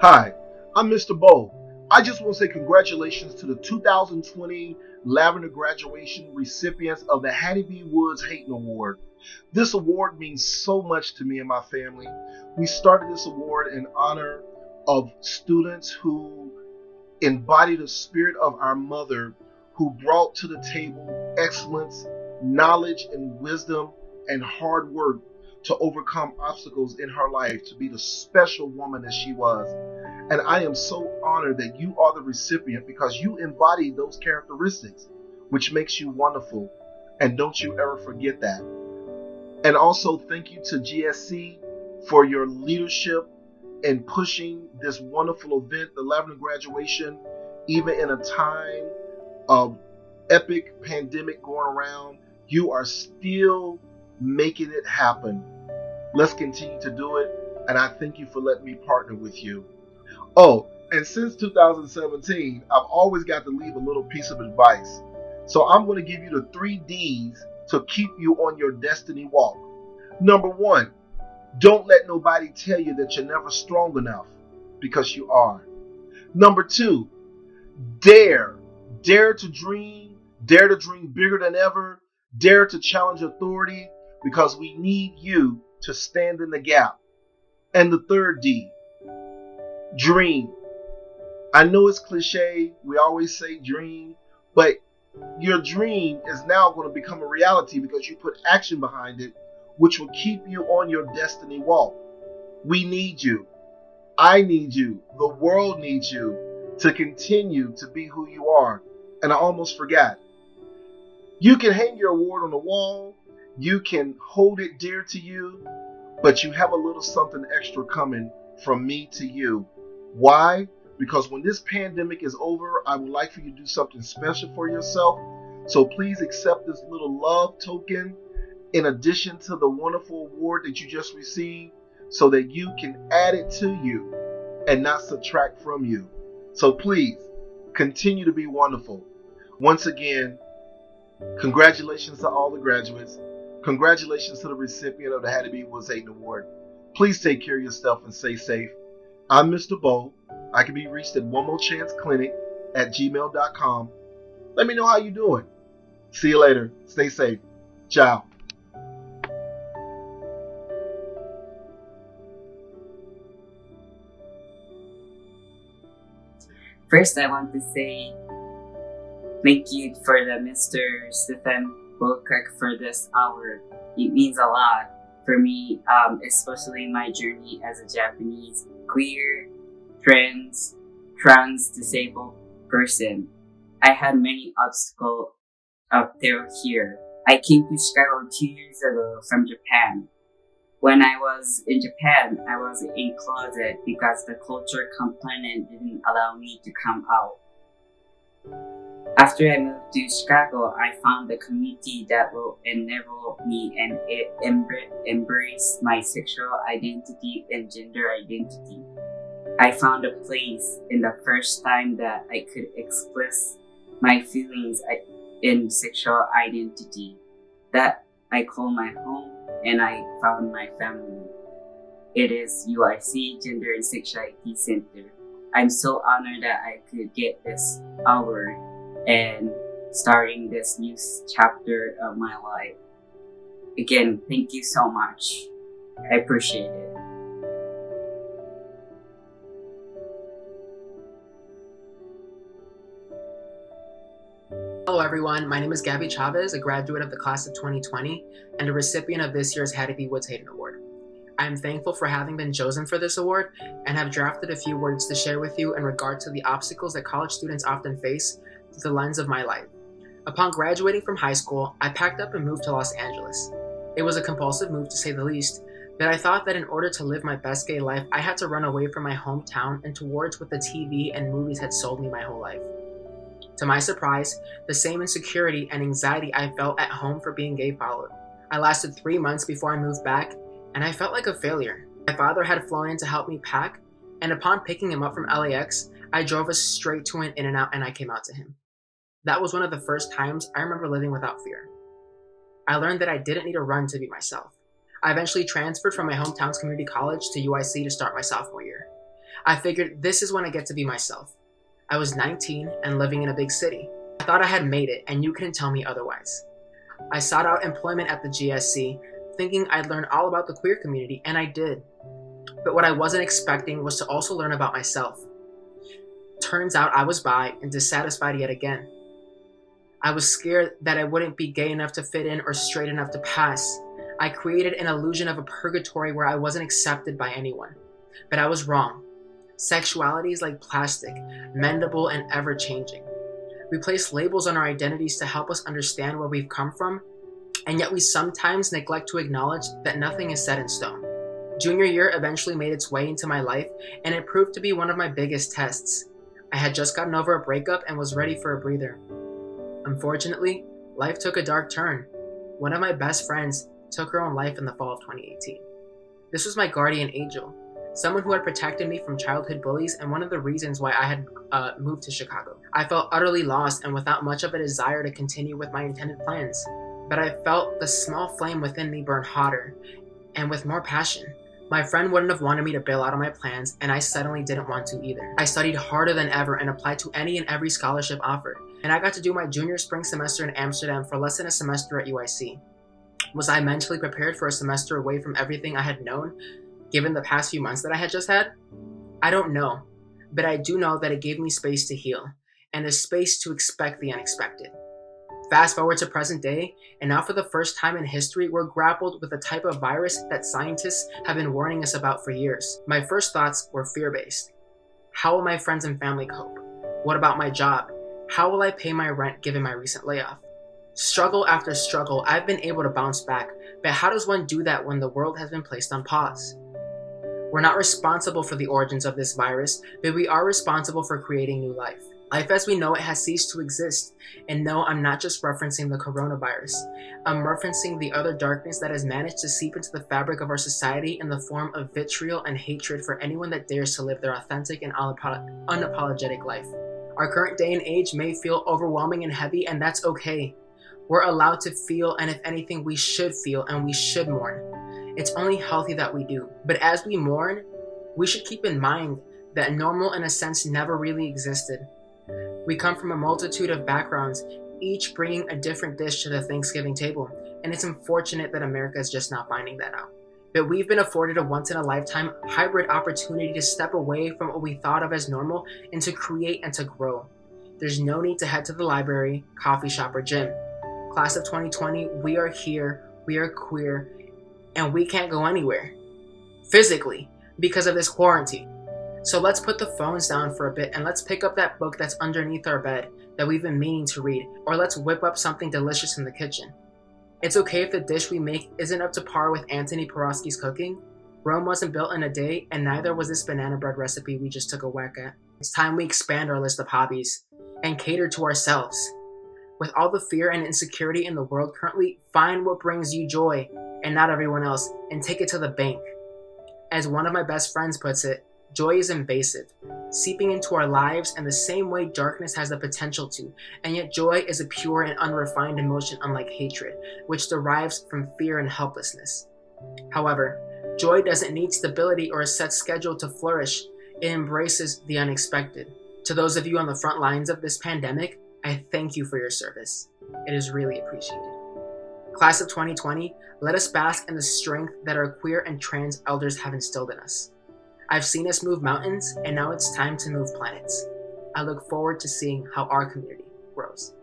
Hi, I'm Mr. Bo. I just want to say congratulations to the 2020 Lavender graduation recipients of the Hattie B. Woods Hayton Award. This award means so much to me and my family. We started this award in honor of students who embody the spirit of our mother, who brought to the table excellence, knowledge, and wisdom and hard work to overcome obstacles in her life to be the special woman that she was. And I am so honored that you are the recipient because you embody those characteristics, which makes you wonderful. And don't you ever forget that. And also, thank you to GSC for your leadership in pushing this wonderful event, the Lavender graduation, even in a time of epic pandemic going around. You are still making it happen. Let's continue to do it. And I thank you for letting me partner with you. Oh, and since 2017, I've always got to leave a little piece of advice. So I'm going to give you the 3 Ds to keep you on your destiny walk. Number 1, don't let nobody tell you that you're never strong enough, because you are. Number 2, dare. Dare to dream. Dare to dream bigger than ever. Dare to challenge authority, because we need you to stand in the gap. And the 3rd D, dream. I know it's cliche, we always say dream, but your dream is now going to become a reality because you put action behind it, which will keep you on your destiny walk. We need you. I need you. The world needs you to continue to be who you are. And I almost forgot. You can hang your award on the wall, you can hold it dear to you, but you have a little something extra coming from me to you. Why? Because when this pandemic is over, I would like for you to do something special for yourself. So please accept this little love token in addition to the wonderful award that you just received, so that you can add it to you and not subtract from you. So please continue to be wonderful. Once again, congratulations to all the graduates. Congratulations to the recipient of the Hattie B. Woods Hayton Award. Please take care of yourself and stay safe. I'm Mr. Bo. I can be reached at onemorechance@gmail.com. Let me know how you're doing. See you later. Stay safe. Ciao. First, I want to say thank you for the Mr. Stephen Wilcock for this hour. It means a lot for me, especially my journey as a Japanese queer, trans disabled person. I had many obstacles up there here. I came to Chicago 2 years ago from Japan. When I was in Japan, I was in closet because the culture component didn't allow me to come out. After I moved to Chicago, I found a community that will enable me and embrace my sexual identity and gender identity. I found a place in the first time that I could express my feelings in sexual identity that I call my home, and I found my family. It is UIC Gender and Sexuality Center. I'm so honored that I could get this award and starting this new chapter of my life. Again, thank you so much. I appreciate it. Hello everyone, my name is Gabby Chavez, a graduate of the class of 2020 and a recipient of this year's Hattie B. Woods Hayton Award. I am thankful for having been chosen for this award and have drafted a few words to share with you in regard to the obstacles that college students often face through the lens of my life. Upon graduating from high school, I packed up and moved to Los Angeles. It was a compulsive move to say the least, but I thought that in order to live my best gay life, I had to run away from my hometown and towards what the TV and movies had sold me my whole life. To my surprise, the same insecurity and anxiety I felt at home for being gay followed. I lasted 3 months before I moved back, and I felt like a failure. My father had flown in to help me pack, and upon picking him up from LAX, I drove us straight to an In-N-Out and I came out to him. That was one of the first times I remember living without fear. I learned that I didn't need to run to be myself. I eventually transferred from my hometown's community college to UIC to start my sophomore year. I figured this is when I get to be myself. I was 19 and living in a big city. I thought I had made it, and you couldn't tell me otherwise. I sought out employment at the GSC, thinking I'd learn all about the queer community, and I did. But what I wasn't expecting was to also learn about myself. Turns out I was bi and dissatisfied yet again. I was scared that I wouldn't be gay enough to fit in or straight enough to pass. I created an illusion of a purgatory where I wasn't accepted by anyone. But I was wrong. Sexuality is like plastic, mendable and ever-changing. We place labels on our identities to help us understand where we've come from, and yet we sometimes neglect to acknowledge that nothing is set in stone. Junior year eventually made its way into my life, and it proved to be one of my biggest tests. I had just gotten over a breakup and was ready for a breather. Unfortunately, life took a dark turn. One of my best friends took her own life in the fall of 2018. This was my guardian angel, someone who had protected me from childhood bullies and one of the reasons why I had moved to Chicago. I felt utterly lost and without much of a desire to continue with my intended plans. But I felt the small flame within me burn hotter and with more passion. My friend wouldn't have wanted me to bail out on my plans, and I suddenly didn't want to either. I studied harder than ever and applied to any and every scholarship offered, and I got to do my junior spring semester in Amsterdam for less than a semester at UIC. Was I mentally prepared for a semester away from everything I had known, given the past few months that I had just had? I don't know, but I do know that it gave me space to heal, and a space to expect the unexpected. Fast forward to present day, and now for the first time in history, we're grappled with a type of virus that scientists have been warning us about for years. My first thoughts were fear-based. How will my friends and family cope? What about my job? How will I pay my rent given my recent layoff? Struggle after struggle, I've been able to bounce back, but how does one do that when the world has been placed on pause? We're not responsible for the origins of this virus, but we are responsible for creating new life. Life as we know it has ceased to exist, and no, I'm not just referencing the coronavirus. I'm referencing the other darkness that has managed to seep into the fabric of our society in the form of vitriol and hatred for anyone that dares to live their authentic and unapologetic life. Our current day and age may feel overwhelming and heavy, and that's okay. We're allowed to feel, and if anything, we should feel and we should mourn. It's only healthy that we do. But as we mourn, we should keep in mind that normal in a sense never really existed. We come from a multitude of backgrounds, each bringing a different dish to the Thanksgiving table, and it's unfortunate that America is just not finding that out. But we've been afforded a once-in-a-lifetime hybrid opportunity to step away from what we thought of as normal and to create and to grow. There's no need to head to the library, coffee shop, or gym. Class of 2020, we are here, we are queer, and we can't go anywhere, physically, because of this quarantine. So let's put the phones down for a bit and let's pick up that book that's underneath our bed that we've been meaning to read, or let's whip up something delicious in the kitchen. It's okay if the dish we make isn't up to par with Anthony Porowski's cooking. Rome wasn't built in a day, and neither was this banana bread recipe we just took a whack at. It's time we expand our list of hobbies and cater to ourselves. With all the fear and insecurity in the world currently, find what brings you joy and not everyone else, and take it to the bank. As one of my best friends puts it, joy is invasive, seeping into our lives in the same way darkness has the potential to, and yet joy is a pure and unrefined emotion unlike hatred, which derives from fear and helplessness. However, joy doesn't need stability or a set schedule to flourish. It embraces the unexpected. To those of you on the front lines of this pandemic, I thank you for your service. It is really appreciated. Class of 2020, let us bask in the strength that our queer and trans elders have instilled in us. I've seen us move mountains, and now it's time to move planets. I look forward to seeing how our community grows.